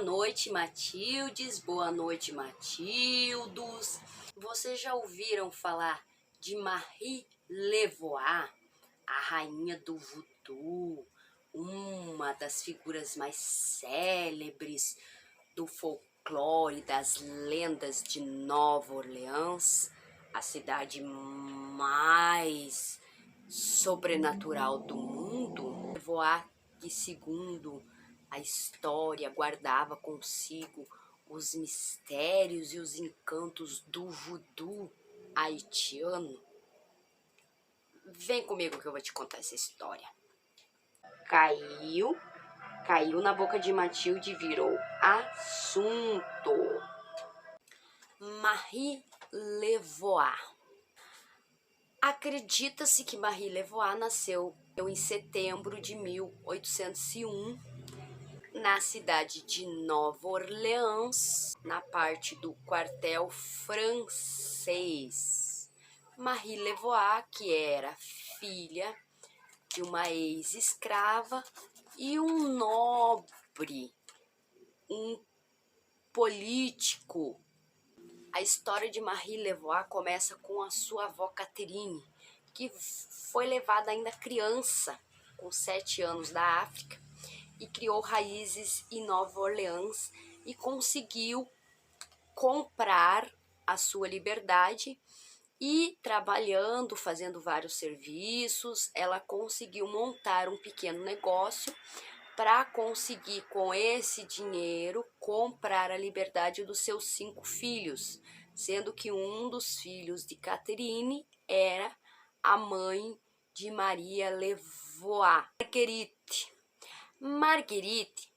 noite, Matildes, boa noite, Matildos. Vocês já ouviram falar de Marie Laveau, a rainha do voodoo, uma das figuras mais célebres do folclore, das lendas de Nova Orleans, a cidade mais sobrenatural do mundo? Laveau, que segundo a história guardava consigo os mistérios e os encantos do voodoo haitiano. Vem comigo que eu vou te contar essa história. Caiu na boca de Matilde e virou assunto. Marie Laveau. Acredita-se que Marie Laveau nasceu em setembro de 1801 na cidade de Nova Orleans, na parte do quartel francês. Marie Laveau, que era filha de uma ex-escrava e um nobre, um político. A história de Marie Laveau começa com a sua avó Catherine, que foi levada ainda criança, com 7 anos, da África, e criou raízes em Nova Orleans e conseguiu comprar a sua liberdade. E trabalhando, fazendo vários serviços, ela conseguiu montar um pequeno negócio para conseguir, com esse dinheiro, comprar a liberdade dos seus 5 filhos, sendo que um dos filhos de Catherine era a mãe de Marie Laveau, Marguerite,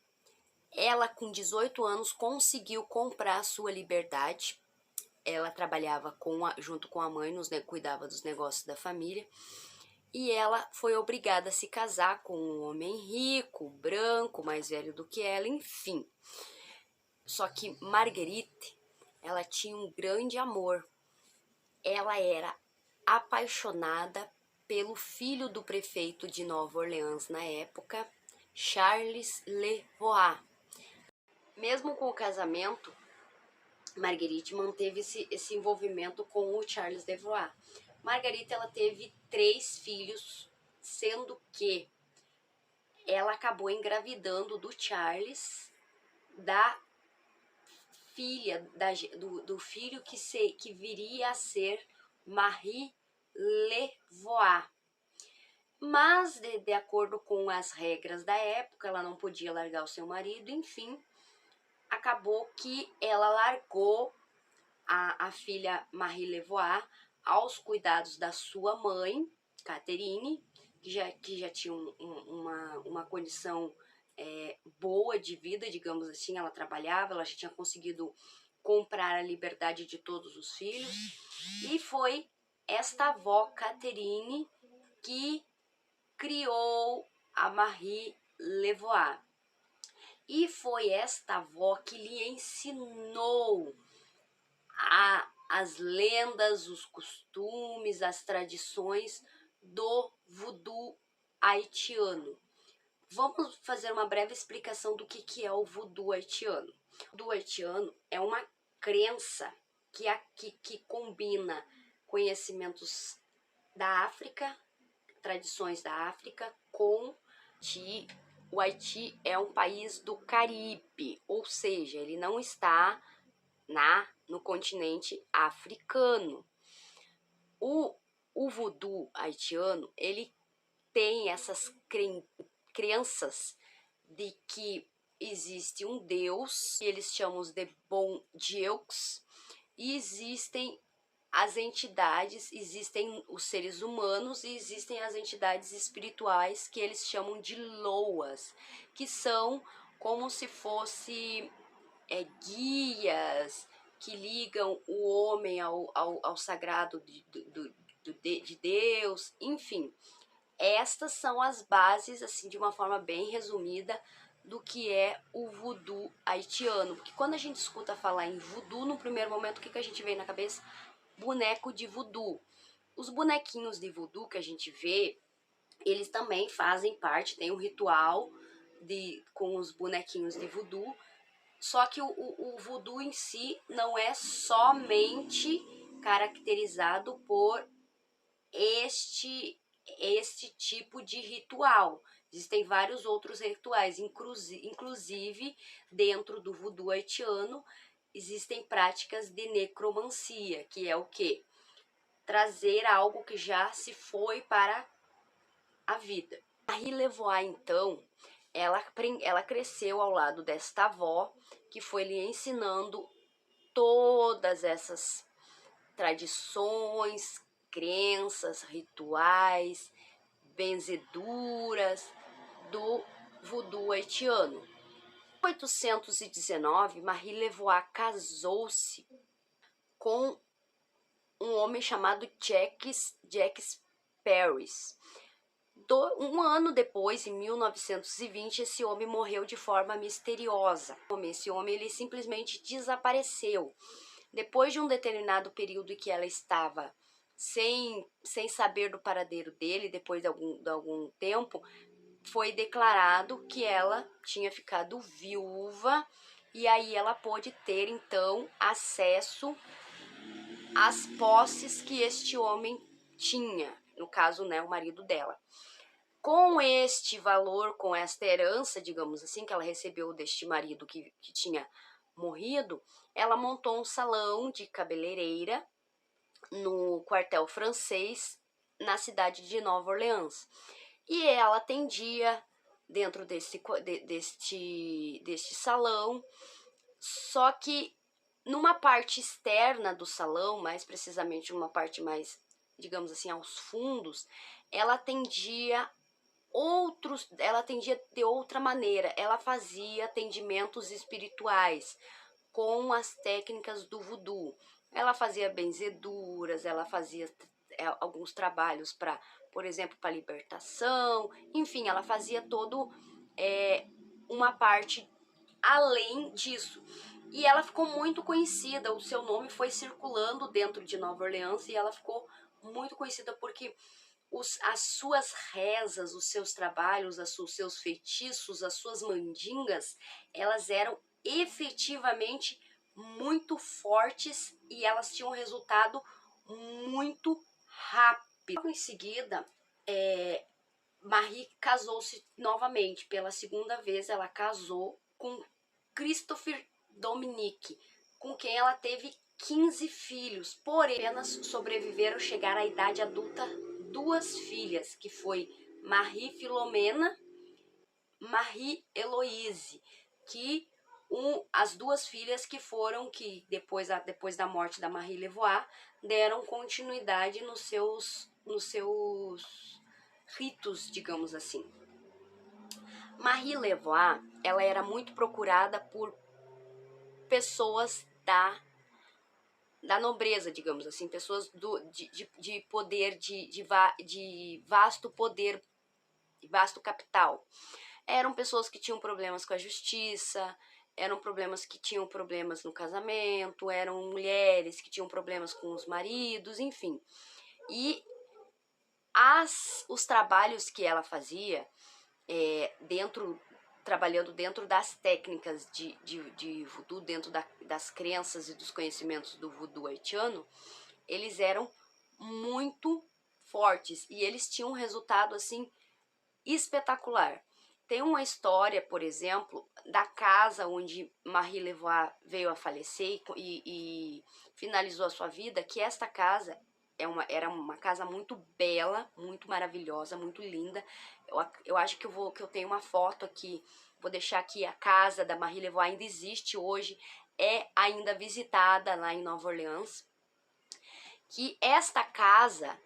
ela com 18 anos conseguiu comprar a sua liberdade. Ela trabalhava junto com a mãe, cuidava dos negócios da família. E ela foi obrigada a se casar com um homem rico, branco, mais velho do que ela, enfim. Só que Marguerite, ela tinha um grande amor. Ela era apaixonada pelo filho do prefeito de Nova Orleans na época, Charles Laveau. Mesmo com o casamento, Marguerite manteve esse envolvimento com o Charles Laveau. Marguerite, ela teve 3 filhos, sendo que ela acabou engravidando do Charles, da filha, do filho que viria a ser Marie Laveau. Mas, de acordo com as regras da época, ela não podia largar o seu marido, enfim, acabou que ela largou a filha Marie Laveau aos cuidados da sua mãe, Catherine, que já tinha uma condição boa de vida, digamos assim. Ela trabalhava, ela já tinha conseguido comprar a liberdade de todos os filhos. E foi esta avó, Catherine, que criou a Marie Laveau. E foi esta avó que lhe ensinou as lendas, os costumes, as tradições do voodoo haitiano. Vamos fazer uma breve explicação do que é o voodoo haitiano. O voodoo haitiano é uma crença que combina conhecimentos da África, tradições da África, com o Haiti é um país do Caribe, ou seja, ele não está no continente africano. O voodoo haitiano, ele tem essas crenças de que existe um Deus, que eles chamam de Bon Dieux, e existem as entidades, existem os seres humanos e existem as entidades espirituais que eles chamam de loas, que são como se fosse guias que ligam o homem ao sagrado de Deus, enfim. Estas são as bases, assim, de uma forma bem resumida, do que é o voodoo haitiano. Porque quando a gente escuta falar em voodoo, no primeiro momento, o que a gente vê na cabeça? Boneco de voodoo. Os bonequinhos de voodoo que a gente vê, eles também fazem parte, tem um ritual com os bonequinhos de voodoo, Só que o voodoo em si não é somente caracterizado por este tipo de ritual. Existem vários outros rituais, inclusive dentro do voodoo haitiano existem práticas de necromancia, que é o quê? Trazer algo que já se foi para a vida. Marie Levois, então, ela cresceu ao lado desta avó, que foi lhe ensinando todas essas tradições, crenças, rituais, benzeduras do voodoo haitiano. Em 1819, Marie Levois casou-se com um homem chamado Jacques Paris. Um ano depois, em 1920, esse homem morreu de forma misteriosa. Esse homem ele simplesmente desapareceu. Depois de um determinado período em que ela estava sem saber do paradeiro dele, depois de algum tempo, foi declarado que ela tinha ficado viúva e aí ela pôde ter então acesso às posses que este homem tinha, no caso, né, o marido dela. Com este valor, com esta herança, digamos assim, que ela recebeu deste marido que tinha morrido, ela montou um salão de cabeleireira no quartel francês, na cidade de Nova Orleans. E ela atendia dentro deste salão, só que numa parte externa do salão, mais precisamente uma parte mais, digamos assim, aos fundos, ela atendia de outra maneira. Ela fazia atendimentos espirituais com as técnicas do voodoo. Ela fazia benzeduras, ela fazia alguns trabalhos para, por exemplo, para libertação, enfim, ela fazia todo uma parte além disso. E ela ficou muito conhecida, o seu nome foi circulando dentro de Nova Orleans e ela ficou muito conhecida porque as suas rezas, os seus trabalhos, os seus feitiços, as suas mandingas, elas eram efetivamente muito fortes e elas tinham um resultado muito rápido. Logo em seguida, Marie casou-se novamente. Pela segunda vez, ela casou com Christopher Dominique, com quem ela teve 15 filhos, porém apenas sobreviveram chegar à idade adulta 2 filhas, que foi Marie Filomena, Marie Heloise, que as 2 filhas que foram, que depois da morte da Marie Levois, deram continuidade nos seus ritos, digamos assim. Marie Levois, ela era muito procurada por pessoas da nobreza, digamos assim, pessoas de poder, de vasto poder, de vasto capital. Eram pessoas que tinham problemas com a justiça, eram problemas que tinham problemas no casamento, eram mulheres que tinham problemas com os maridos, enfim. E os trabalhos que ela fazia, trabalhando dentro das técnicas de voodoo, dentro das crenças e dos conhecimentos do voodoo haitiano, eles eram muito fortes e eles tinham um resultado assim espetacular. Tem uma história, por exemplo, da casa onde Marie Levois veio a falecer e finalizou a sua vida, que esta casa era uma casa muito bela, muito maravilhosa, muito linda. Eu acho que eu tenho uma foto aqui, vou deixar aqui, a casa da Marie Levois ainda existe hoje, é ainda visitada lá em Nova Orleans. Que esta casa,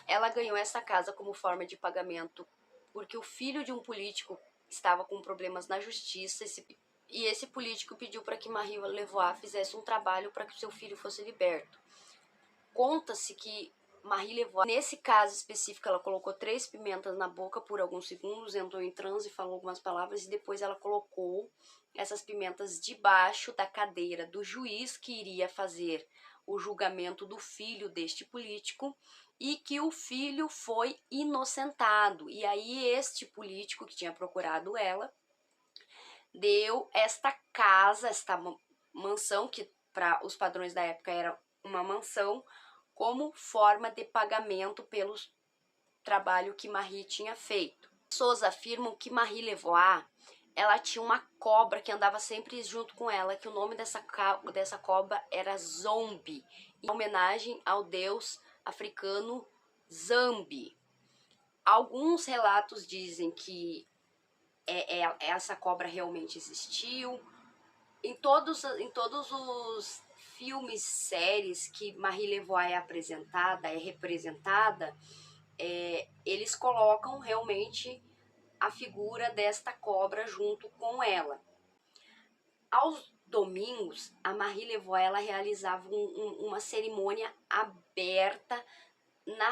ela ganhou essa casa como forma de pagamento porque o filho de um político estava com problemas na justiça e esse político pediu para que Marie Levois fizesse um trabalho para que o seu filho fosse liberto. Conta-se que Marie Levois, nesse caso específico, ela colocou 3 pimentas na boca por alguns segundos, entrou em transe, falou algumas palavras e depois ela colocou essas pimentas debaixo da cadeira do juiz que iria fazer o julgamento do filho deste político e que o filho foi inocentado. E aí este político que tinha procurado ela deu esta casa, esta mansão, que para os padrões da época era uma mansão, como forma de pagamento pelo trabalho que Marie tinha feito. Pessoas afirmam que Marie Levois, ela tinha uma cobra que andava sempre junto com ela, que o nome dessa cobra era Zombie, em homenagem ao deus africano Zambi. Alguns relatos dizem que essa cobra realmente existiu. Em todos os filmes, séries que Marie Levois é representada, eles colocam realmente a figura desta cobra junto com ela. Aos domingos, a Marie Levois ela realizava uma cerimônia aberta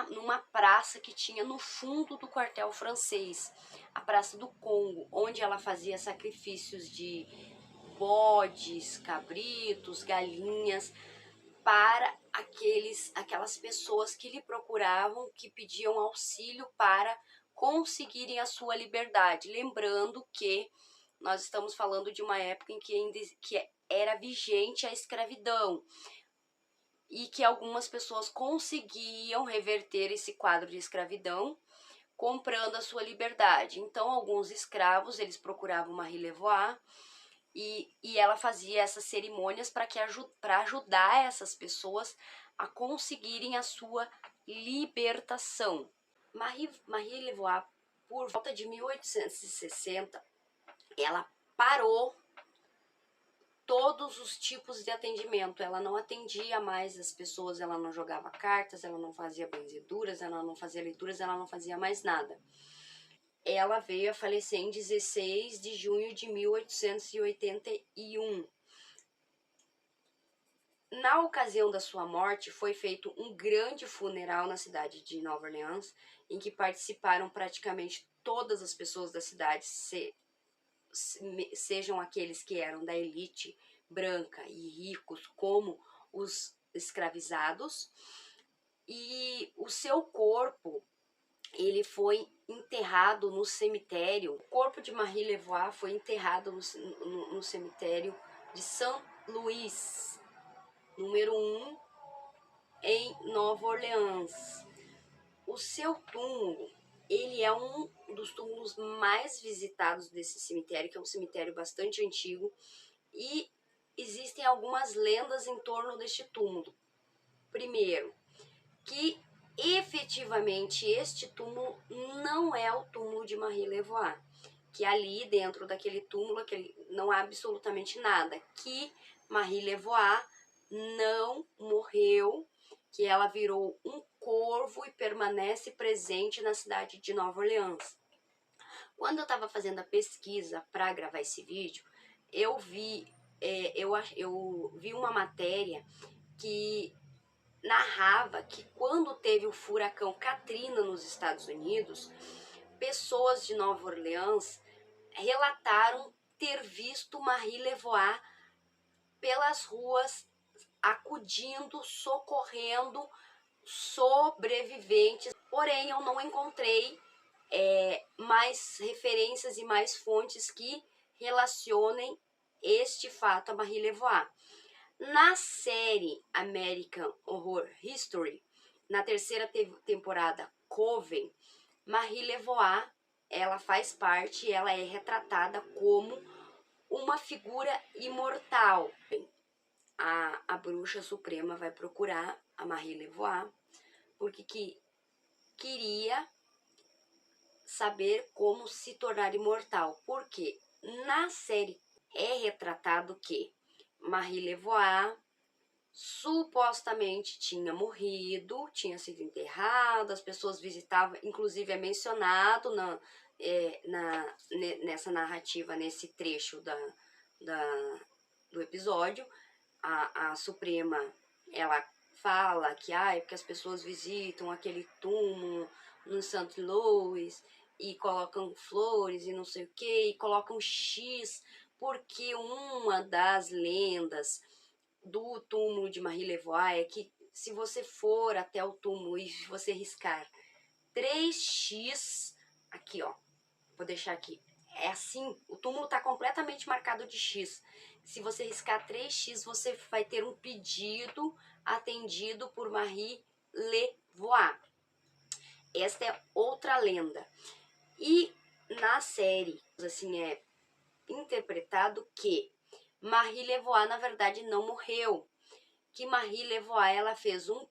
numa praça que tinha no fundo do quartel francês, a Praça do Congo, onde ela fazia sacrifícios de bodes, cabritos, galinhas, para aquelas pessoas que lhe procuravam, que pediam auxílio para conseguirem a sua liberdade. Lembrando que nós estamos falando de uma época em que era vigente a escravidão e que algumas pessoas conseguiam reverter esse quadro de escravidão comprando a sua liberdade. Então, alguns escravos, eles procuravam Marie Levois e ela fazia essas cerimônias para ajudar essas pessoas a conseguirem a sua libertação. Marie Levois, por volta de 1860, ela parou todos os tipos de atendimento. Ela não atendia mais as pessoas, ela não jogava cartas, ela não fazia benzeduras, ela não fazia leituras, ela não fazia mais nada. Ela veio a falecer em 16 de junho de 1881. Na ocasião da sua morte, foi feito um grande funeral na cidade de Nova Orleans, em que participaram praticamente todas as pessoas da cidade, sejam aqueles que eram da elite branca e ricos, como os escravizados. E o seu corpo, ele foi enterrado no cemitério. O corpo de Marie Levois foi enterrado no cemitério de Saint-Louis, número 1, em Nova Orleans. O seu túmulo, ele é um dos túmulos mais visitados desse cemitério, que é um cemitério bastante antigo, e existem algumas lendas em torno deste túmulo. Primeiro, que efetivamente este túmulo não é o túmulo de Marie Levois, que ali dentro daquele túmulo não há absolutamente nada, que Marie Levois não morreu, que ela virou um corvo e permanece presente na cidade de Nova Orleans. Quando eu estava fazendo a pesquisa para gravar esse vídeo, eu vi uma matéria que narrava que quando teve o furacão Katrina nos Estados Unidos, pessoas de Nova Orleans relataram ter visto Marie Levois pelas ruas acudindo, socorrendo sobreviventes. Porém, eu não encontrei mais referências e mais fontes que relacionem este fato a Marie Levois. Na série American Horror History, na terceira temporada Coven, Marie Levois, ela faz parte, ela é retratada como uma figura imortal. A bruxa suprema vai procurar a Marie Levois porque queria saber como se tornar imortal. Porque na série é retratado que Marie Levois supostamente tinha morrido, tinha sido enterrado, as pessoas visitavam, inclusive é mencionado nessa narrativa, nesse trecho do episódio, a Suprema, ela fala que porque as pessoas visitam aquele túmulo no St. Louis e colocam flores e não sei o que, e colocam X, porque uma das lendas do túmulo de Marie Levois é que se você for até o túmulo e você riscar 3x, aqui ó, vou deixar aqui, é assim, o túmulo está completamente marcado de X. Se você riscar 3x, você vai ter um pedido atendido por Marie Levoix. Esta é outra lenda. E na série, assim, é interpretado que Marie Levoix, na verdade, não morreu. Que Marie Levoix, ela fez um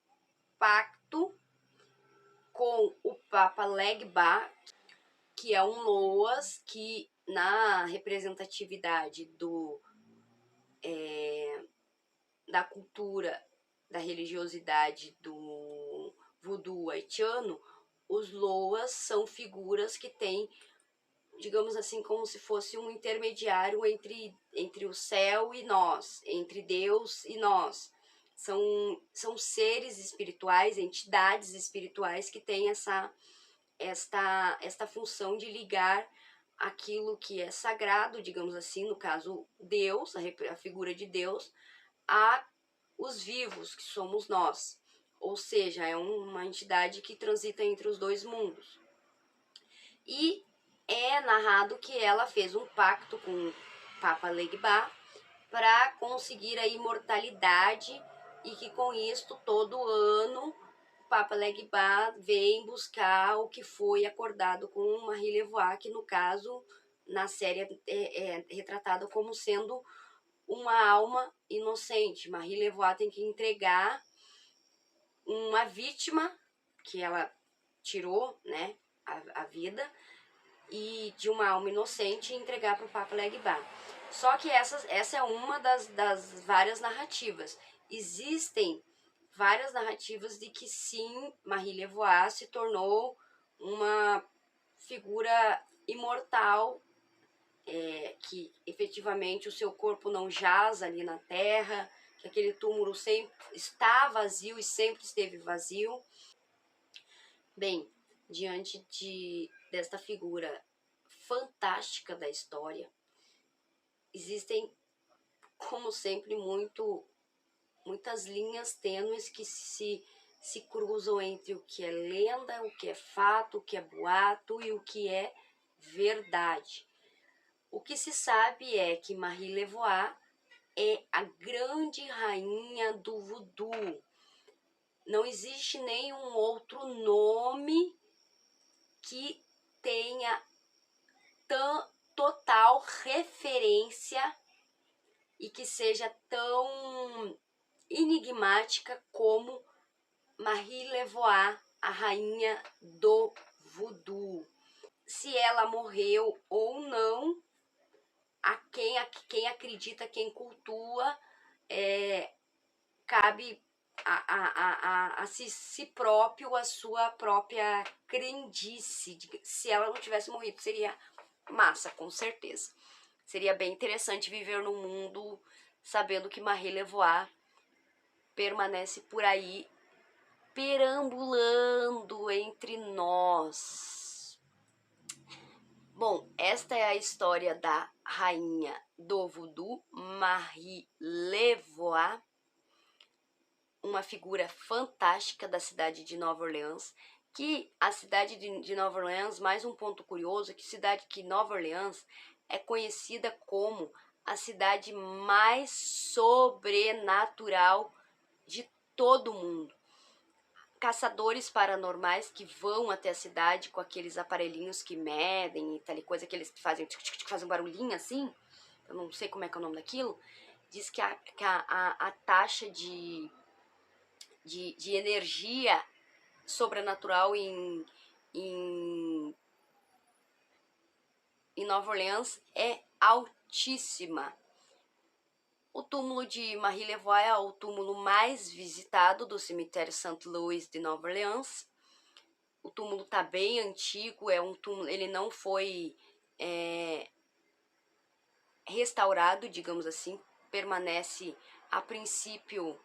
pacto com o Papa Legba, que é um Loas, que na representatividade da cultura, da religiosidade do voodoo haitiano, os Loas são figuras que têm, digamos assim, como se fosse um intermediário entre o céu e nós, entre Deus e nós. São seres espirituais, entidades espirituais que têm esta função de ligar aquilo que é sagrado, digamos assim, no caso Deus, a figura de Deus, a os vivos, que somos nós. Ou seja, é uma entidade que transita entre os dois mundos. E é narrado que ela fez um pacto com o Papa Legba para conseguir a imortalidade e que com isto todo ano o Papa Legba vem buscar o que foi acordado com Marie Levoix, que no caso na série é retratado como sendo uma alma inocente. Marie Levoix tem que entregar uma vítima que ela tirou, né, a vida, e de uma alma inocente, e entregar para o Papa Legba. Só que essa é uma das várias narrativas. Existem várias narrativas de que sim, Marie Levoix se tornou uma figura imortal, que efetivamente o seu corpo não jaz ali na terra, que aquele túmulo sempre está vazio e sempre esteve vazio. Bem, diante desta figura fantástica da história, existem, como sempre, muitas linhas tênues que se cruzam entre o que é lenda, o que é fato, o que é boato e o que é verdade. O que se sabe é que Marie Levoix é a grande rainha do voodoo. Não existe nenhum outro nome que tenha total referência e que seja tão enigmática como Marie Levoix, a rainha do voodoo. Se ela morreu ou não, a quem acredita, quem cultua, cabe a si próprio a sua própria crendice. Se ela não tivesse morrido, seria massa, com certeza. Seria bem interessante viver num mundo sabendo que Marie Levoix permanece por aí, perambulando entre nós. Bom, esta é a história da rainha do voodoo, Marie Levoix, uma figura fantástica da cidade de Nova Orleans, que a cidade de Nova Orleans, mais um ponto curioso, que Nova Orleans é conhecida como a cidade mais sobrenatural de todo o mundo. Caçadores paranormais que vão até a cidade com aqueles aparelhinhos que medem e tal coisa, que eles fazem um barulhinho assim, eu não sei como é que é o nome daquilo, diz que a taxa de energia sobrenatural em Nova Orleans é altíssima. O túmulo de Marie Levoix é o túmulo mais visitado do cemitério St. Louis de Nova Orleans. O túmulo está bem antigo, é um túmulo, ele não foi restaurado, digamos assim, permanece a princípio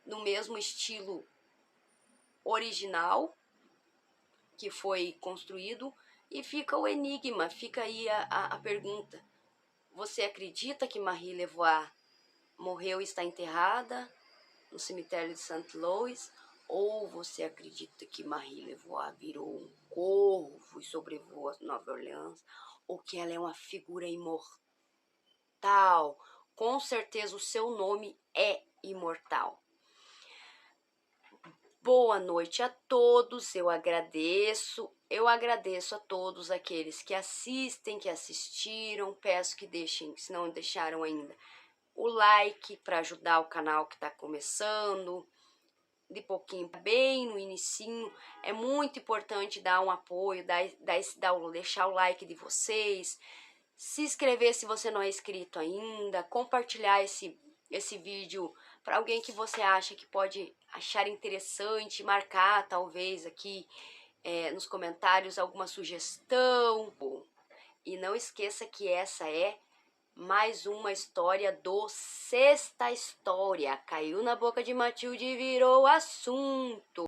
no mesmo estilo original que foi construído, e fica o enigma, fica aí a pergunta. Você acredita que Marie Levoix morreu e está enterrada no cemitério de St. Louis? Ou você acredita que Marie Levoix virou corvo e sobrevoa Nova Orleans, ou que ela é uma figura imortal. Com certeza o seu nome é imortal. Boa noite a todos, eu agradeço a todos aqueles que assistem, que assistiram, peço que deixem, se não deixaram ainda, o like para ajudar o canal que está começando, de pouquinho, bem no inicinho, é muito importante dar um apoio, deixar o like de vocês, se inscrever se você não é inscrito ainda, compartilhar esse vídeo para alguém que você acha que pode achar interessante, marcar talvez aqui nos comentários alguma sugestão. E não esqueça que essa é mais uma história do Sexta História. Caiu na boca de Matilde e virou assunto.